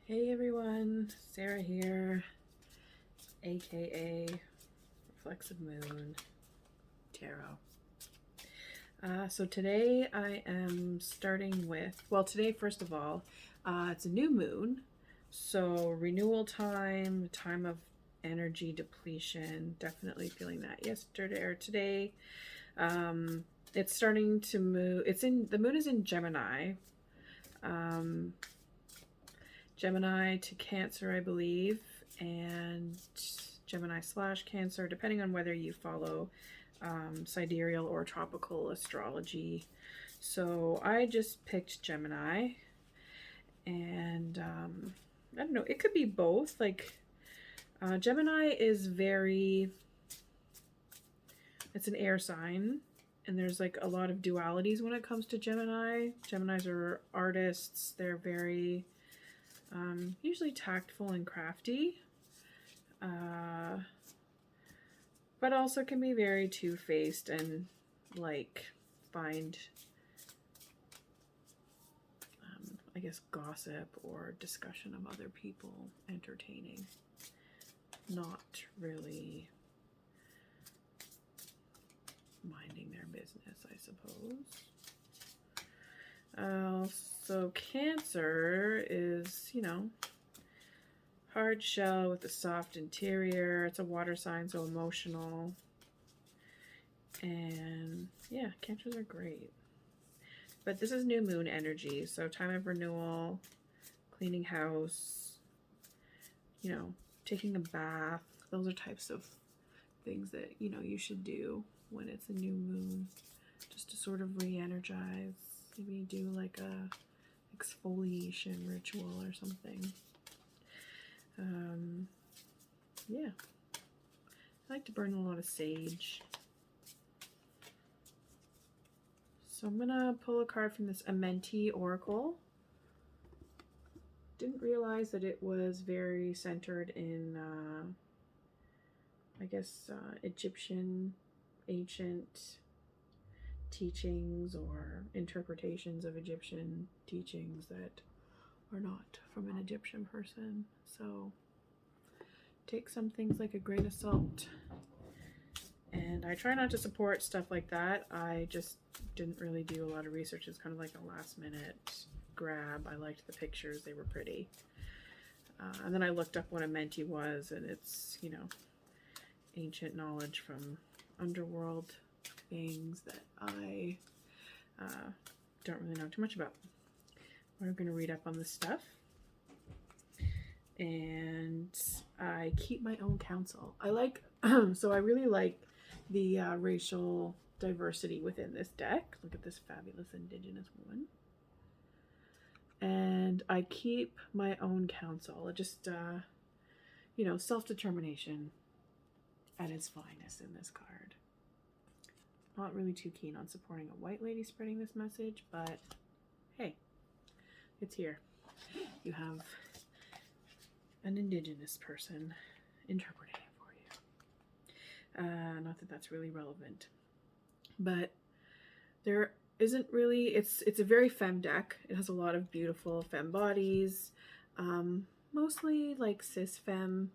Hey everyone, Sarah here, aka Reflexive Moon Tarot. So today I am starting with, today first of all, it's a new moon, so renewal time, time of energy depletion, definitely feeling that yesterday or today. It's starting to move, the moon is in Gemini. Gemini to Cancer, I believe, and Gemini / Cancer, depending on whether you follow sidereal or tropical astrology. So I just picked Gemini, and I don't know, it could be both. Like Gemini is it's an air sign, and there's like a lot of dualities when it comes to Gemini. Geminis are artists. They're very usually tactful and crafty, but also can be very two-faced and like find, I guess, gossip or discussion of other people entertaining. Not really minding their business, I suppose. So Cancer is, hard shell with a soft interior. It's a water sign, so emotional. And yeah, Cancers are great. But this is new moon energy, so time of renewal, cleaning house, taking a bath. Those are types of things that, you should do when it's a new moon, just to sort of re-energize. Maybe do like a exfoliation ritual or something. Yeah, I like to burn a lot of sage. So I'm gonna pull a card from this Amenti Oracle. Didn't realize that it was very centered in, I guess, Egyptian ancient teachings or interpretations of Egyptian teachings that are not from an Egyptian person. So take some things like a grain of salt. And I try not to support stuff like that. I just didn't really do a lot of research. It's kind of like a last minute grab. I liked the pictures, they were pretty. And then I looked up what a Menti was, and it's, ancient knowledge from underworld things that I don't really know too much about. We're going to read up on this stuff. And I keep my own counsel. I like, so I really like the racial diversity within this deck. Look at this fabulous Indigenous woman. And I keep my own counsel. It just, self-determination at its finest in this card. Not really too keen on supporting a white lady spreading this message, but hey, it's here. You have an Indigenous person interpreting it for you. Not that that's really relevant, but there isn't really, it's a very femme deck. It has a lot of beautiful femme bodies, mostly like cis femme,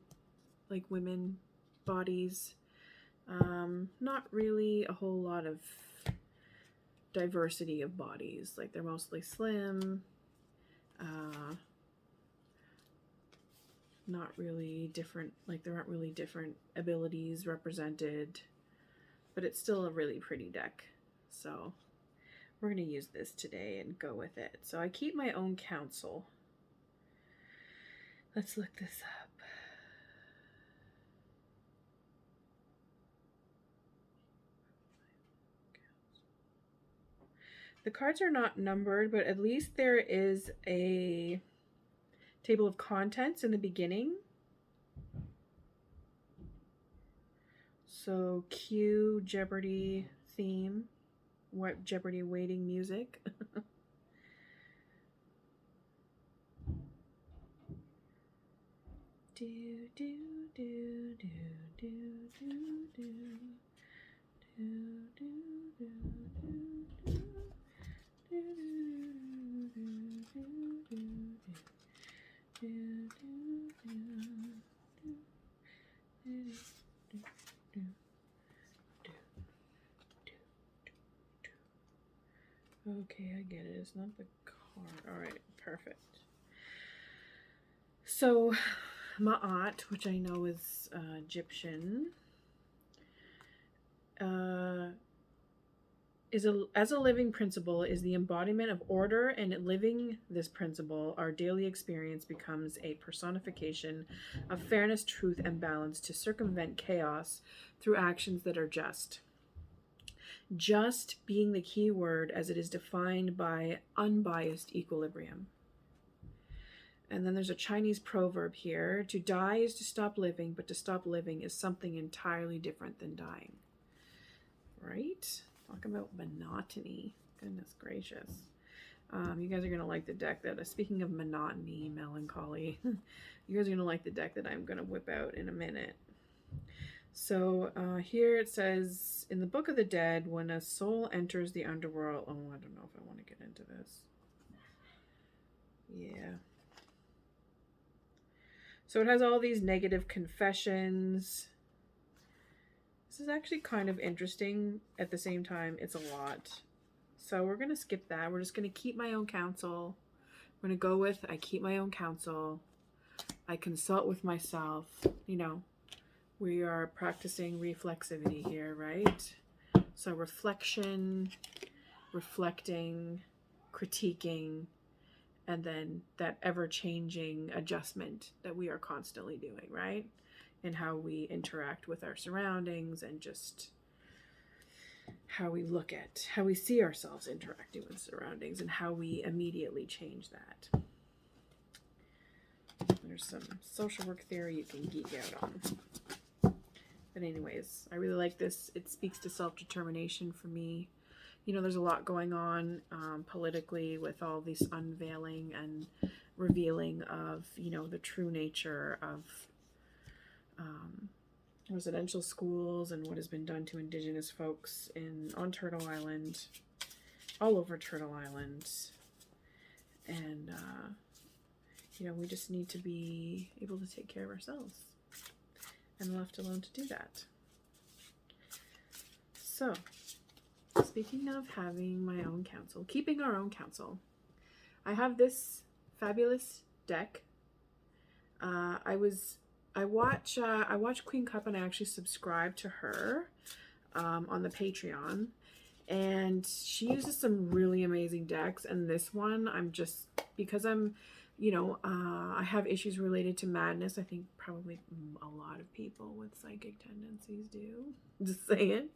like women bodies. Not really a whole lot of diversity of bodies. Like they're mostly slim, not really different, like there aren't really different abilities represented, but it's still a really pretty deck. So we're going to use this today and go with it. So I keep my own counsel. Let's look this up. The cards are not numbered, but at least there is a table of contents in the beginning. So cue Jeopardy theme, what Jeopardy waiting music. Do do do do do do do do do do do. Okay, I get it. It's not the card. All right, perfect. So, Ma'at, which I know is Egyptian, as a living principle is the embodiment of order, and living this principle, our daily experience becomes a personification of fairness, truth, and balance to circumvent chaos through actions that are just. Just being the key word as it is defined by unbiased equilibrium. And then there's a Chinese proverb here: to die is to stop living, but to stop living is something entirely different than dying. Right? Talk about monotony. Goodness gracious. You guys are going to like the deck that, speaking of monotony, melancholy, you guys are going to like the deck that I'm going to whip out in a minute. So here it says, in the Book of the Dead, when a soul enters the underworld, oh, I don't know if I want to get into this. Yeah. So it has all these negative confessions. This is actually kind of interesting. At the same time, it's a lot. So we're going to skip that. We're just going to keep my own counsel. We're going to go with, I keep my own counsel. I consult with myself. You know, we are practicing reflexivity here, right? So reflection, reflecting, critiquing, and then that ever-changing adjustment that we are constantly doing, right? And how we interact with our surroundings, and just how we look at, how we see ourselves interacting with surroundings, and how we immediately change that. There's some social work theory you can geek out on. But anyways, I really like this. It speaks to self-determination for me. You know, there's a lot going on politically with all this unveiling and revealing of, you know, the true nature of residential schools and what has been done to Indigenous folks on Turtle Island, all over Turtle Island. And, you know, we just need to be able to take care of ourselves and left alone to do that. So, speaking of having my own counsel, keeping our own counsel, I have this fabulous deck. I watch Queen Cup, and I actually subscribe to her on the Patreon, and she uses some really amazing decks. And this one, I'm just, because I'm, you know, I have issues related to madness. I think probably a lot of people with psychic tendencies do. Just saying.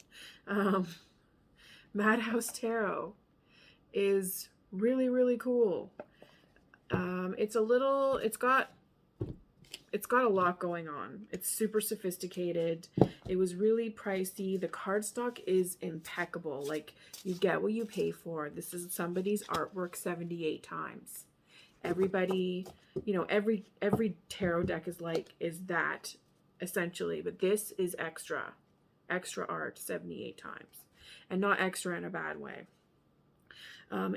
Madhouse Tarot is really, really cool. It's got a lot going on. It's super sophisticated. It was really pricey. The cardstock is impeccable. Like, you get what you pay for. This is somebody's artwork 78 times. Everybody, you know, every tarot deck is that essentially, but this is extra art 78 times, and not extra in a bad way.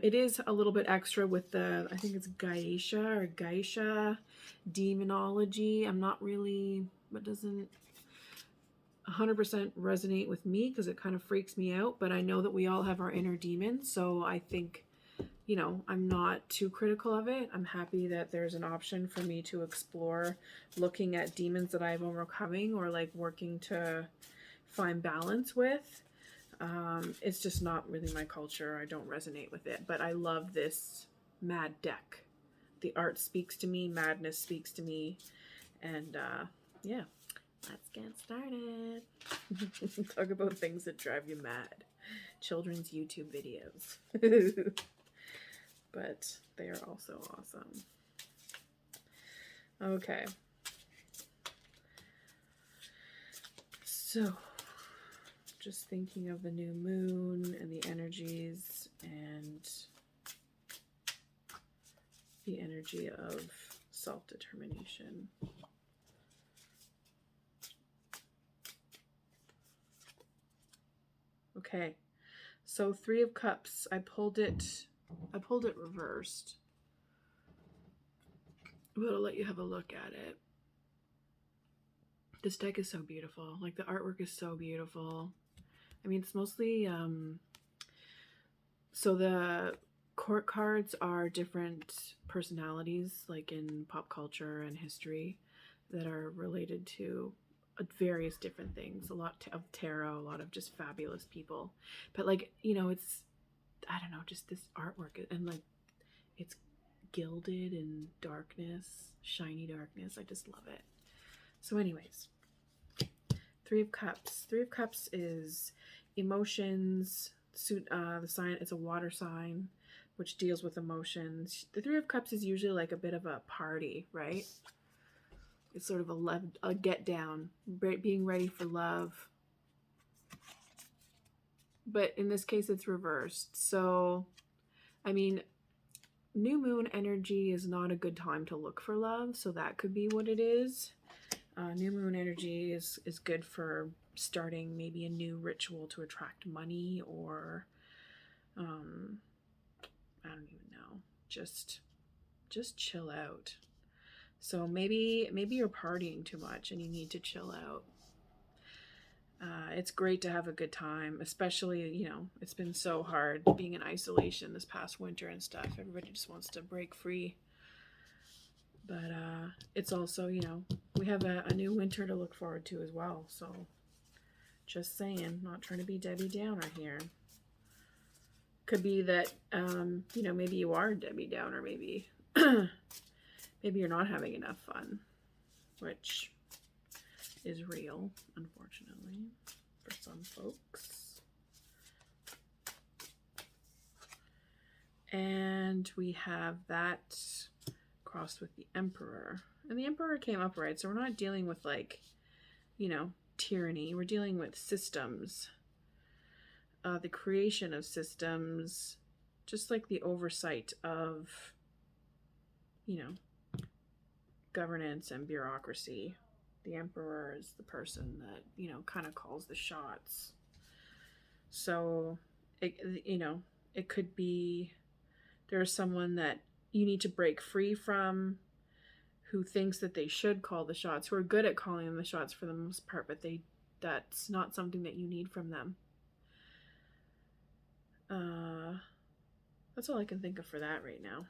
It is a little bit extra with the, I think it's Geisha demonology. I'm not really, but doesn't 100% resonate with me because it kind of freaks me out. But I know that we all have our inner demons, so I think, you know, I'm not too critical of it. I'm happy that there's an option for me to explore looking at demons that I've overcoming, or like working to find balance with. It's just not really my culture. I don't resonate with it, but I love this mad deck. The art speaks to me, madness speaks to me, and yeah, let's get started. Talk about things that drive you mad. Children's YouTube videos. But they are also awesome. Okay. So, just thinking of the new moon and the energies and the energy of self-determination. Okay, so 3 of Cups. I pulled it reversed. But I'll let you have a look at it. This deck is so beautiful. Like, the artwork is so beautiful. I mean, it's mostly, so the court cards are different personalities, like in pop culture and history, that are related to various different things. A lot of tarot, a lot of just fabulous people. But, like, you know, it's, I don't know, just this artwork, and like, it's gilded in darkness, shiny darkness. I just love it. So anyways, Three of Cups. Three of Cups is emotions. The sign, it's a water sign, which deals with emotions. The Three of Cups is usually like a bit of a party, right? It's sort of a get down, being ready for love. But in this case, it's reversed. So, I mean, new moon energy is not a good time to look for love. So that could be what it is. New moon energy is good for starting maybe a new ritual to attract money, or I don't even know, just chill out. So maybe you're partying too much and you need to chill out. It's great to have a good time, especially, you know, it's been so hard being in isolation this past winter and stuff. Everybody just wants to break free. But it's also, you know, we have a new winter to look forward to as well. So just saying, not trying to be Debbie Downer here. Could be that, you know, maybe you are Debbie Downer, maybe. Maybe you're not having enough fun, which is real, unfortunately, for some folks. And we have that crossed with the Emperor. And the Emperor came upright, so we're not dealing with, like, you know, tyranny. We're dealing with systems. The creation of systems, just like the oversight of, you know, governance and bureaucracy. The Emperor is the person that, you know, kind of calls the shots. So, you know, it could be there's someone that you need to break free from, who thinks that they should call the shots, who are good at calling them the shots for the most part, but that's not something that you need from them. That's all I can think of for that right now.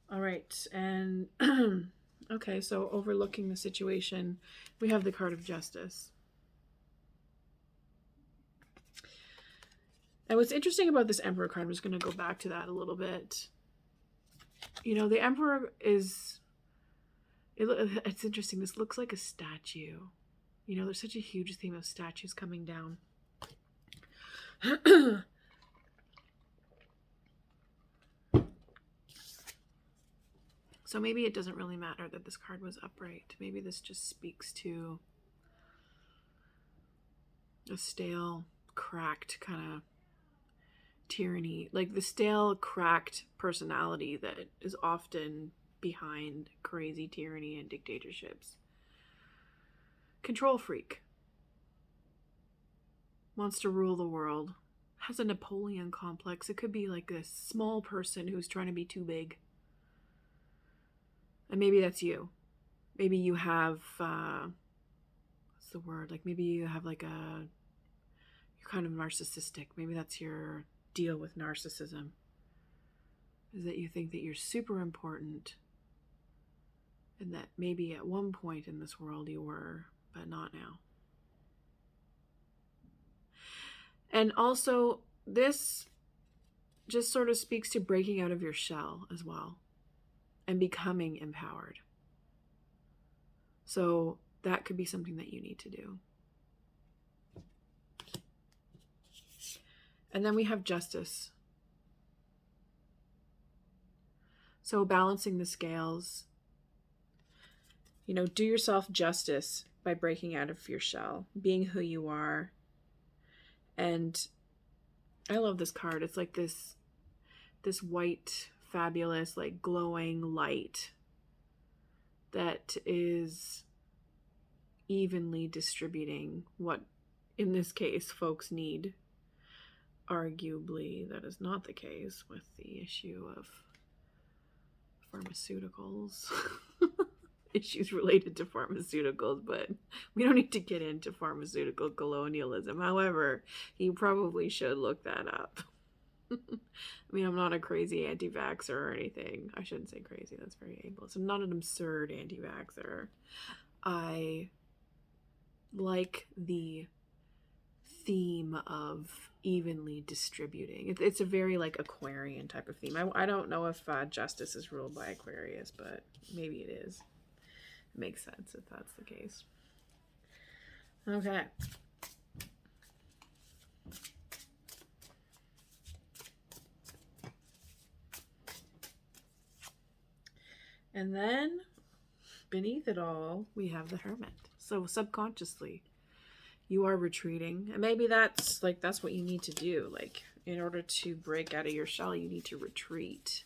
All right, and okay, so overlooking the situation, we have the card of Justice. And what's interesting about this Emperor card, I'm just going to go back to that a little bit. You know, the Emperor is, it's interesting. This looks like a statue. You know, there's such a huge theme of statues coming down. So maybe it doesn't really matter that this card was upright. Maybe this just speaks to a stale, cracked kind of tyranny, like the stale, cracked personality that is often behind crazy tyranny and dictatorships. Control freak. Wants to rule the world. Has a Napoleon complex. It could be like a small person who's trying to be too big. And maybe that's you. Maybe you have, what's the word? Like, maybe you have like you're kind of narcissistic. Maybe that's your deal with narcissism. Is that you think that you're super important. And that maybe at one point in this world you were, but not now. And also, this just sort of speaks to breaking out of your shell as well and becoming empowered. So that could be something that you need to do. And then we have Justice. So balancing the scales. You know, do yourself justice by breaking out of your shell, being who you are. And I love this card. It's like this white, fabulous, like glowing light that is evenly distributing what, in this case, folks need. Arguably, that is not the case with the issue of pharmaceuticals. Issues related to pharmaceuticals, but we don't need to get into pharmaceutical colonialism. However, you probably should look that up. I mean, I'm not a crazy anti-vaxxer or anything. I shouldn't say crazy, that's very ableist. I'm not an absurd anti-vaxxer. I like the theme of evenly distributing. It's a very like Aquarian type of theme. I don't know if justice is ruled by Aquarius, but maybe it is. It makes sense if that's the case. Okay. And then beneath it all, we have the Hermit. So subconsciously, you are retreating. And maybe that's what you need to do. Like, in order to break out of your shell, you need to retreat.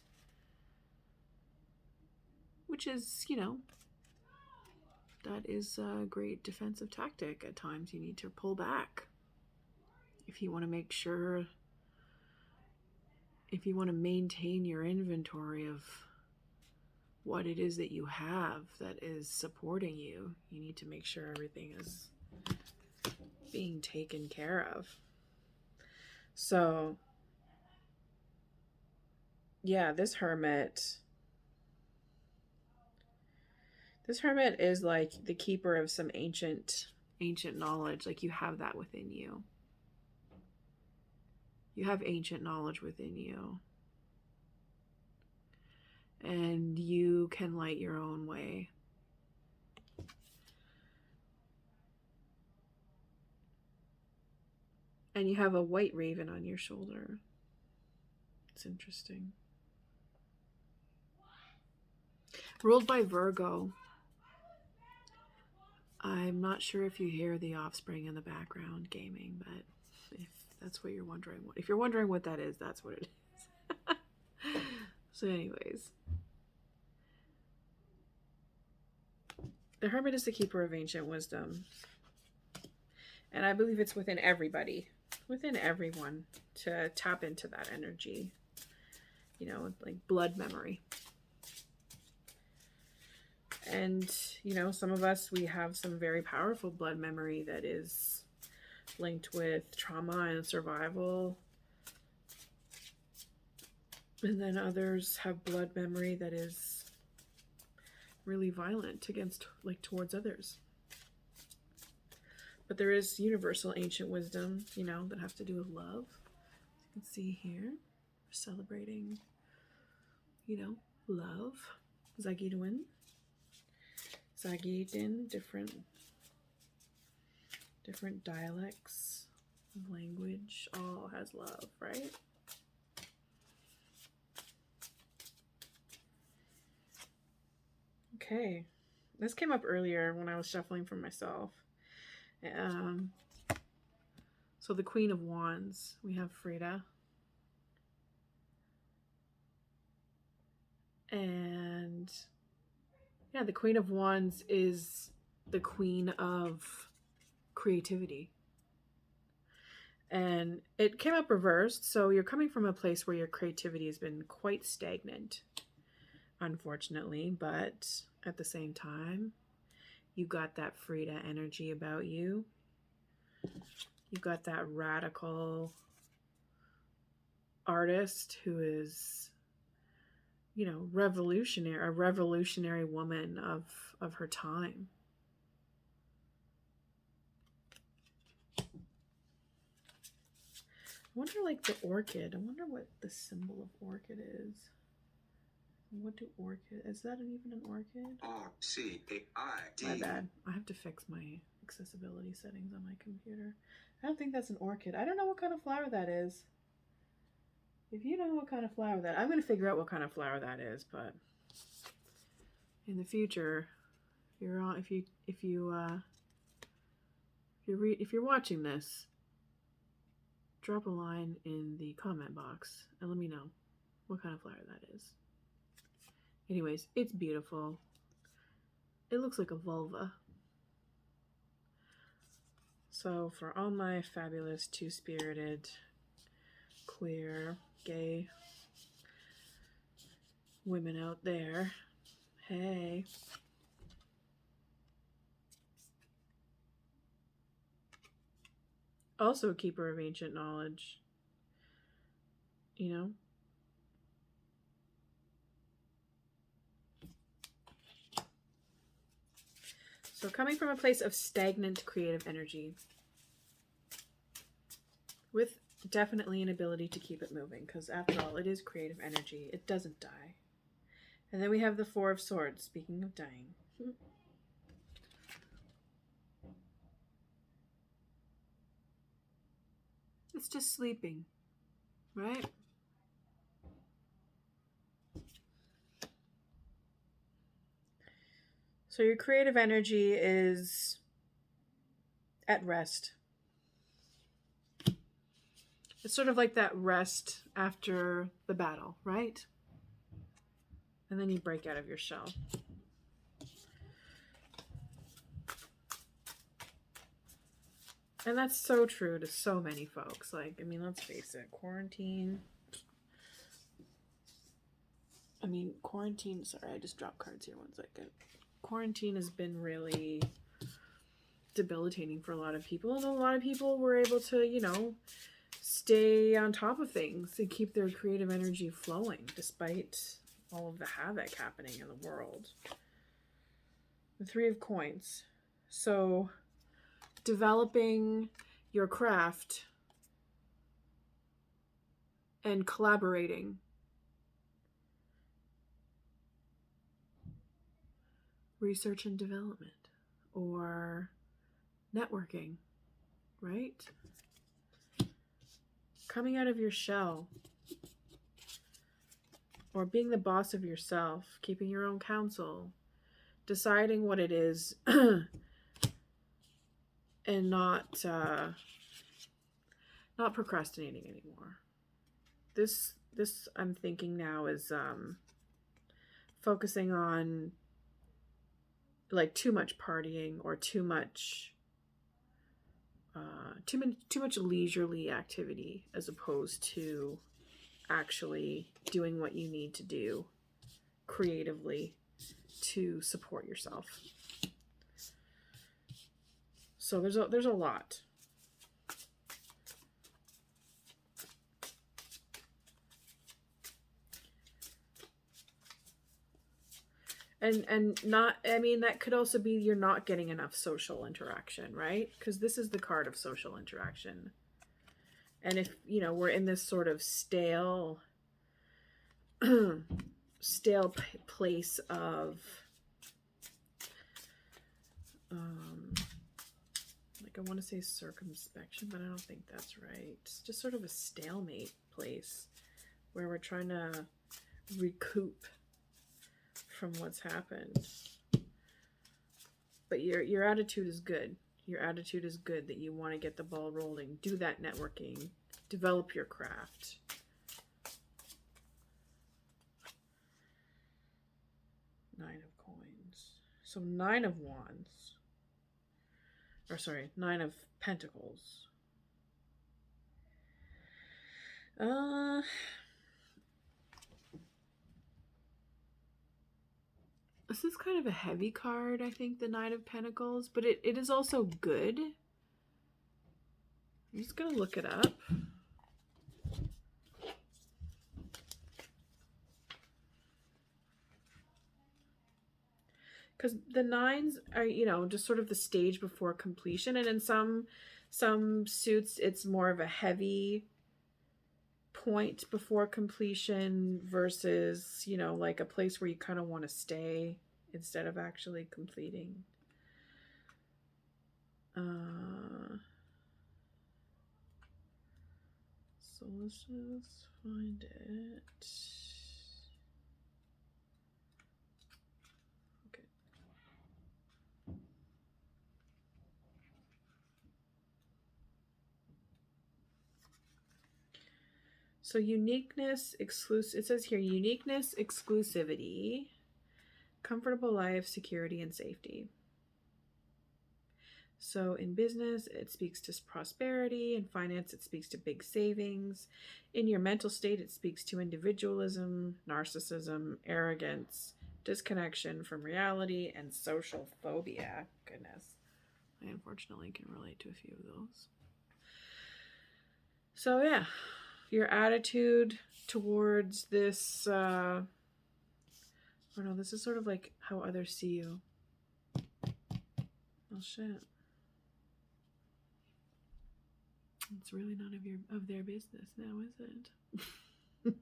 Which is, you know, that is a great defensive tactic. At times you need to pull back. If you want to make sure, if you want to maintain your inventory of what it is that you have that is supporting you, you need to make sure everything is being taken care of. So, yeah, this hermit is like the keeper of some ancient knowledge. Like, you have that within you. You have ancient knowledge within you. And you can light your own way. And you have a white raven on your shoulder. It's interesting. Ruled by Virgo. I'm not sure if you hear the offspring in the background gaming, but if that's what you're wondering, if you're wondering what that is, that's what it is. So anyways, the Hermit is the keeper of ancient wisdom. And I believe it's within everybody, within everyone, to tap into that energy. You know, like blood memory. And, you know, some of us, we have some very powerful blood memory that is linked with trauma and survival. And then others have blood memory that is really violent towards others. But there is universal ancient wisdom, you know, that have to do with love. As you can see here, we're celebrating, you know, love. Zagidwin. Zagidin, different dialects of language, all has love, right? Okay, this came up earlier when I was shuffling for myself. So the Queen of Wands, we have Frida. And yeah, the Queen of Wands is the queen of creativity. And it came up reversed, so you're coming from a place where your creativity has been quite stagnant, unfortunately, but at the same time, you got that Frida energy about you. You got that radical artist who is, you know, a revolutionary woman of her time. I wonder, like, the orchid. I wonder what the symbol of orchid is. What do orchid... Is that even an orchid? R-C-A-I-D. My bad. I have to fix my accessibility settings on my computer. I don't think that's an orchid. I don't know what kind of flower that is. If you know what kind of flower that... I'm going to figure out what kind of flower that is, but... in the future, if you're watching this, drop a line in the comment box and let me know what kind of flower that is. Anyways, it's beautiful. It looks like a vulva. So for all my fabulous, two-spirited, queer, gay, women out there. Hey. Also a keeper of ancient knowledge. You know? So coming from a place of stagnant creative energy, with definitely an ability to keep it moving, because after all, it is creative energy. It doesn't die. And then we have the Four of Swords, speaking of dying. It's just sleeping, right? So your creative energy is at rest. It's sort of like that rest after the battle, right? And then you break out of your shell. And that's so true to so many folks. Like, I mean, let's face it, quarantine. Sorry, I just dropped cards here 1 second. Quarantine has been really debilitating for a lot of people. And a lot of people were able to, you know, stay on top of things and keep their creative energy flowing despite all of the havoc happening in the world. The Three of Coins. So developing your craft and collaborating. Research and development or networking, right? Coming out of your shell or being the boss of yourself, keeping your own counsel, deciding what it is and not procrastinating anymore. This I'm thinking now is focusing on like too much partying or too much leisurely activity as opposed to actually doing what you need to do creatively to support yourself. So there's a lot. And not, I mean, that could also be you're not getting enough social interaction, right? Because this is the card of social interaction. And if, you know, we're in this sort of stale place of, like I want to say circumspection, but I don't think that's right. It's just sort of a stalemate place where we're trying to recoup from what's happened. But your attitude is good. Your attitude is good that you want to get the ball rolling. Do that networking. Develop your craft. Nine of Coins. So Nine of Wands. Or sorry, Nine of Pentacles. This is kind of a heavy card, I think, the Nine of Pentacles, but it is also good. I'm just going to look it up. Because the nines are, you know, just sort of the stage before completion. And in some suits, it's more of a heavy point before completion versus, you know, like a place where you kind of want to stay instead of actually completing. So let's just find it. Okay. So uniqueness, it says here, uniqueness, exclusivity, comfortable life, security, and safety. So in business, it speaks to prosperity. In finance, it speaks to big savings. In your mental state, it speaks to individualism, narcissism, arrogance, disconnection from reality, and social phobia. Goodness. I unfortunately can relate to a few of those. So yeah, your attitude towards this, I don't know, this is sort of like how others see you. Oh shit. It's really none of their business now, is it?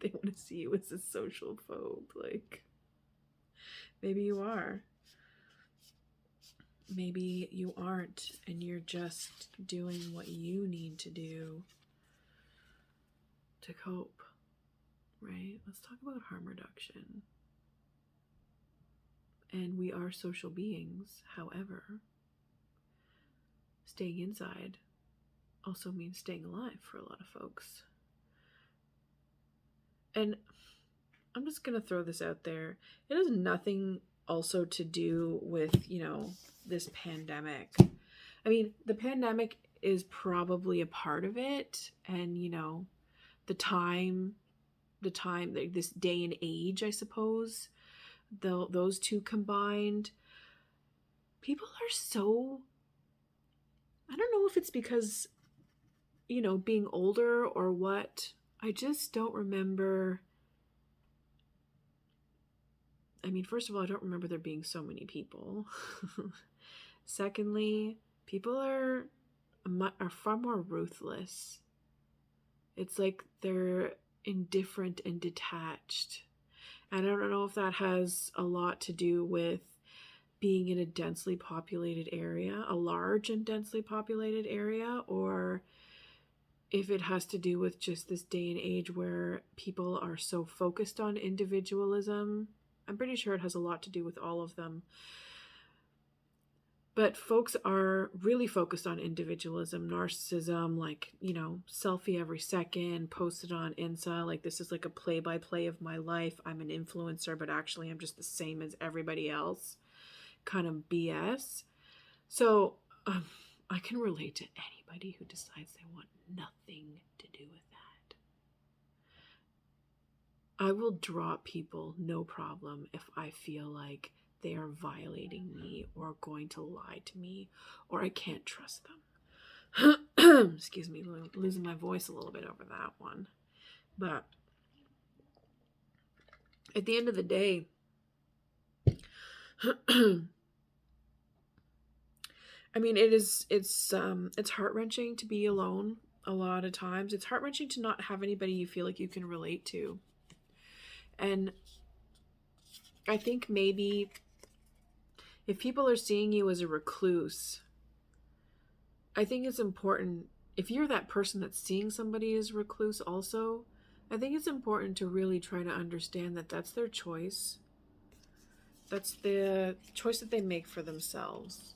They want to see you as a social phobe. Like, maybe you are. Maybe you aren't, and you're just doing what you need to do to cope, right? Let's talk about harm reduction. And we are social beings. However, staying inside also means staying alive for a lot of folks. And I'm just going to throw this out there. It has nothing also to do with, this pandemic. I mean, the pandemic is probably a part of it. And, the time, this day and age, I suppose, those two combined, people are so, I don't know if it's because, being older or what. I just don't remember. I mean, first of all, I don't remember there being so many people. Secondly, people are far more ruthless. It's like they're indifferent and detached. And I don't know if that has a lot to do with being in a densely populated area, a large and densely populated area, or if it has to do with just this day and age where people are so focused on individualism. I'm pretty sure it has a lot to do with all of them. But folks are really focused on individualism, narcissism, like, selfie every second, posted on Insta, like this is like a play-by-play of my life. I'm an influencer, but actually I'm just the same as everybody else kind of BS. So I can relate to anybody who decides they want nothing to do with that. I will drop people, no problem, if I feel like they are violating me or going to lie to me or I can't trust them. Excuse me, losing my voice a little bit over that one. But at the end of the day, I mean, it's heart-wrenching to be alone a lot of times. It's heart-wrenching to not have anybody you feel like you can relate to. And I think maybe if people are seeing you as a recluse, I think it's important, if you're that person that's seeing somebody as recluse also, I think it's important to really try to understand that that's their choice. That's the choice that they make for themselves,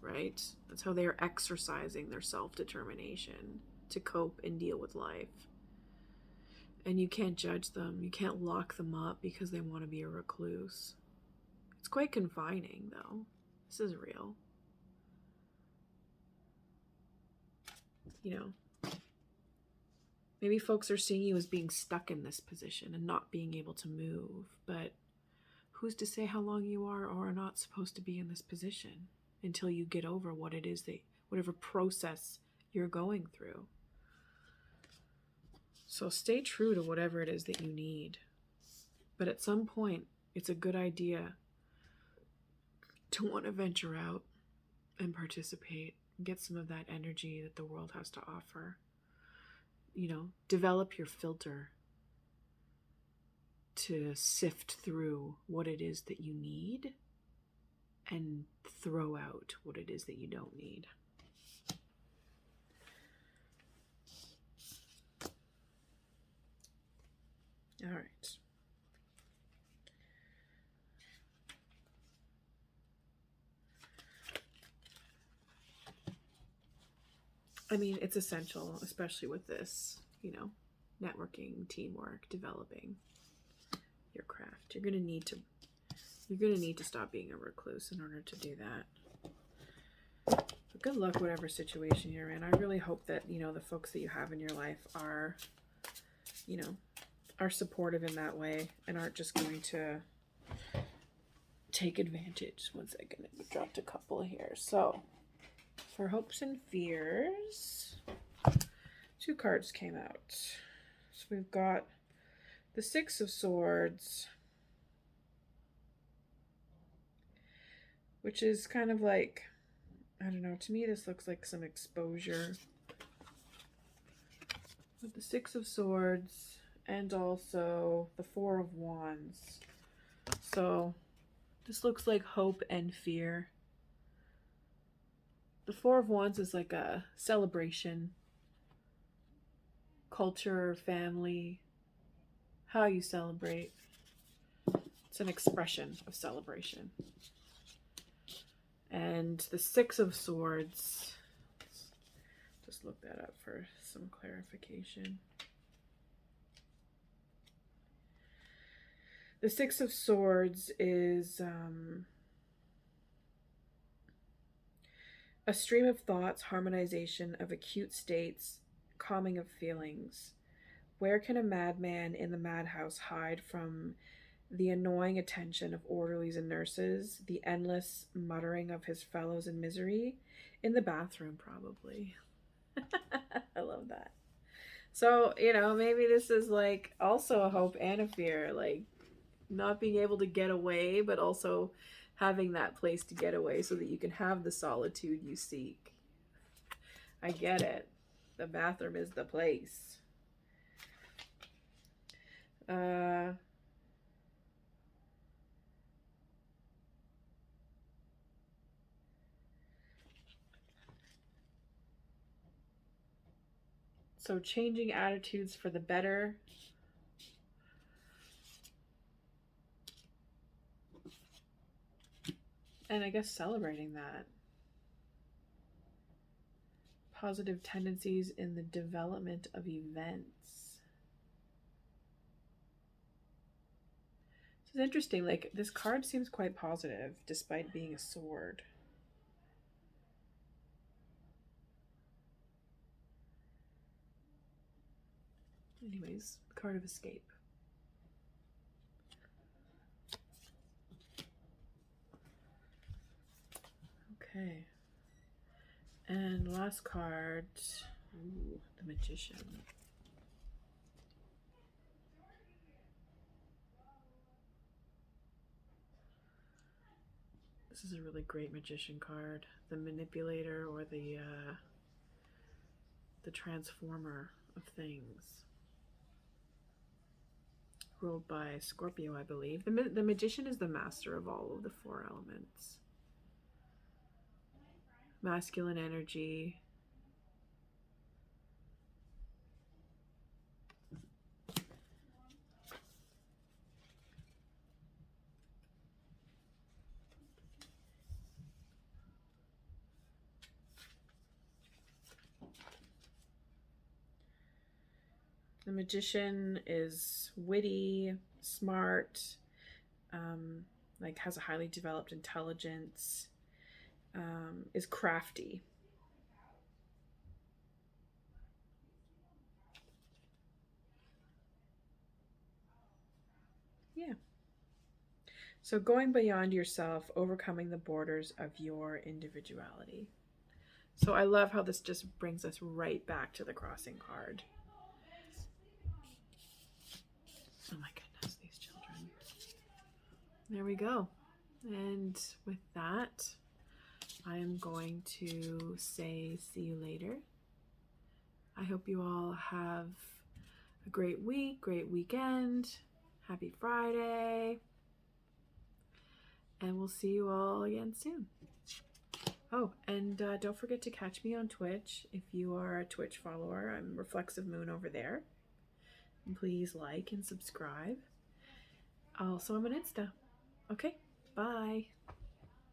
right? That's how they are exercising their self-determination to cope and deal with life. And you can't judge them. You can't lock them up because they want to be a recluse. It's quite confining, though. This is real. Maybe folks are seeing you as being stuck in this position and not being able to move, but who's to say how long you are or are not supposed to be in this position until you get over what it is whatever process you're going through. So stay true to whatever it is that you need. But at some point, it's a good idea to want to venture out and participate, get some of that energy that the world has to offer. Develop your filter to sift through what it is that you need and throw out what it is that you don't need. All right. I mean, it's essential, especially with this, networking, teamwork, developing your craft. You're going to need to stop being a recluse in order to do that. good luck, whatever situation you're in. I really hope that, you know, the folks that you have in your life are, you know, are supportive in that way and aren't just going to take advantage. One second, I dropped a couple here. So, for hopes and fears, 2 cards came out. So we've got the 6 of Swords, which is kind of like, I don't know, to me this looks like some exposure. With the 6 of Swords and also the 4 of Wands. So this looks like hope and fear. The 4 of Wands is like a celebration, culture, family, how you celebrate. It's an expression of celebration. And the 6 of Swords, let's just look that up for some clarification. The 6 of Swords is a stream of thoughts, harmonization of acute states, calming of feelings. Where can a madman in the madhouse hide from the annoying attention of orderlies and nurses, the endless muttering of his fellows in misery? In the bathroom, probably. I love that. So, you know, maybe this is like also a hope and a fear, like not being able to get away, but also having that place to get away so that you can have the solitude you seek. I get it. The bathroom is the place. So changing attitudes for the better. And I guess celebrating that. Positive tendencies in the development of events. This is interesting. Like, this card seems quite positive despite being a sword. Anyways, card of escape. Okay. And last card, ooh, the Magician. This is a really great Magician card. The Manipulator, or the Transformer of things. Ruled by Scorpio, I believe. The Magician is the master of all of the 4 elements. Masculine energy. The Magician is witty, smart, like has a highly developed intelligence, is crafty. Yeah. So going beyond yourself, overcoming the borders of your individuality. So I love how this just brings us right back to the crossing card. Oh my goodness, these children. There we go. And with that, I am going to say see you later. I hope you all have a great week, great weekend. Happy Friday. And we'll see you all again soon. Oh, and don't forget to catch me on Twitch if you are a Twitch follower. I'm Reflexive Moon over there. And please like and subscribe. Also, I'm on Insta. Okay, bye.